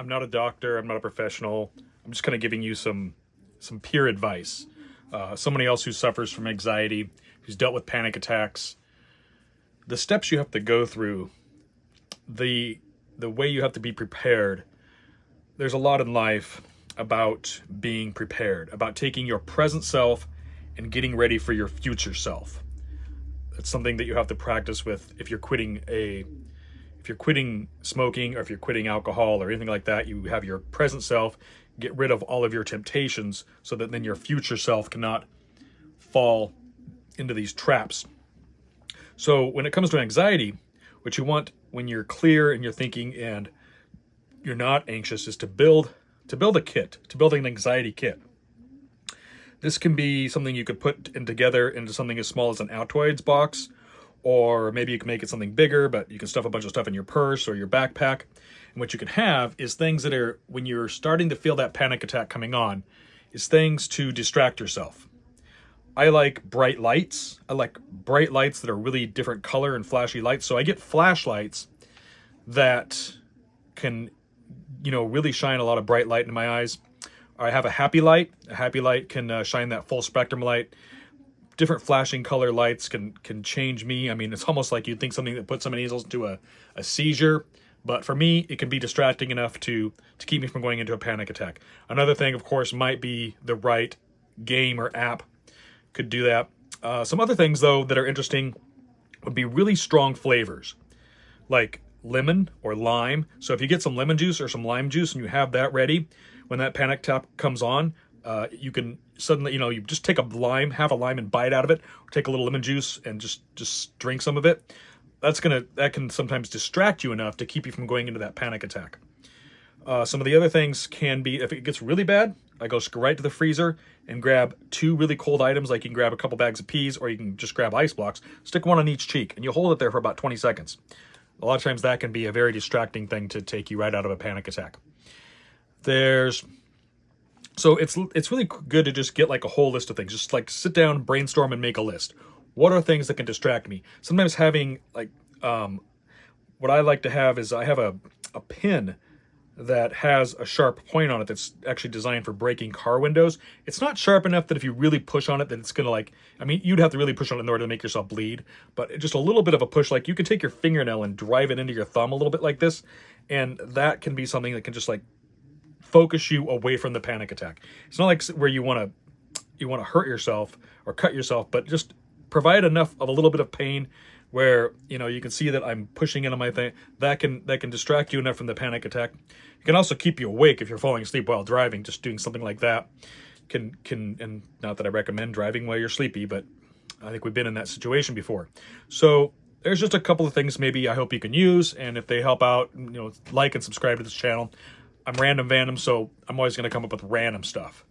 I'm not a doctor. I'm not a professional. I'm just kind of giving you some peer advice. Somebody else who suffers from anxiety, who's dealt with panic attacks. The steps you have to go through, the way you have to be prepared. There's a lot in life about being prepared, about taking your present self and getting ready for your future self. It's something that you have to practice with if you're quitting smoking, or if you're quitting alcohol or anything like that. You have your present self, get rid of all of your temptations so that then your future self cannot fall into these traps. So when it comes to anxiety, what you want when you're clear in your thinking and you're not anxious is to build a kit, to build an anxiety kit. This can be something you could put together into something as small as an Altoids box, or maybe you can make it something bigger, but you can stuff a bunch of stuff in your purse or your backpack. And what you can have is things that are, when you're starting to feel that panic attack coming on, is things to distract yourself. I like bright lights. I like bright lights that are really different color and flashy lights. So I get flashlights that can, really shine a lot of bright light into my eyes. I have a happy light. A happy light can shine that full spectrum light. Different flashing color lights can change me. I mean, it's almost like you'd think something that puts somebody into a seizure. But for me, it can be distracting enough to keep me from going into a panic attack. Another thing, of course, might be the right game or app. Could do that. Some other things, though, that are interesting would be really strong flavors, like lemon or lime. So if you get some lemon juice or some lime juice and you have that ready, when that panic attack comes on, you can suddenly, you just take half a lime and bite out of it, or take a little lemon juice and just drink some of it. That can sometimes distract you enough to keep you from going into that panic attack. Some of the other things can be, if it gets really bad, I go right to the freezer and grab 2 really cold items, like you can grab a couple bags of peas, or you can just grab ice blocks, stick one on each cheek, and you hold it there for about 20 seconds. A lot of times that can be a very distracting thing to take you right out of a panic attack. So it's really good to just get like a whole list of things. Just like sit down, brainstorm, and make a list. What are things that can distract me? Sometimes having what I like to have is I have a pin that has a sharp point on it that's actually designed for breaking car windows. It's not sharp enough that if you really push on it that it's going to you'd have to really push on it in order to make yourself bleed, but just a little bit of a push, like you could take your fingernail and drive it into your thumb a little bit like this, and that can be something that can just focus you away from the panic attack. It's not like where you want to hurt yourself or cut yourself, but just provide enough of a little bit of pain where you can see that I'm pushing into my thing. That can distract you enough from the panic attack. It can also keep you awake if you're falling asleep while driving. Just doing something like that can and not that I recommend driving while you're sleepy, but I think we've been in that situation before. So there's just a couple of things maybe I hope you can use, and if they help out, like and subscribe to this channel. I'm random Vandom, so I'm always going to come up with random stuff.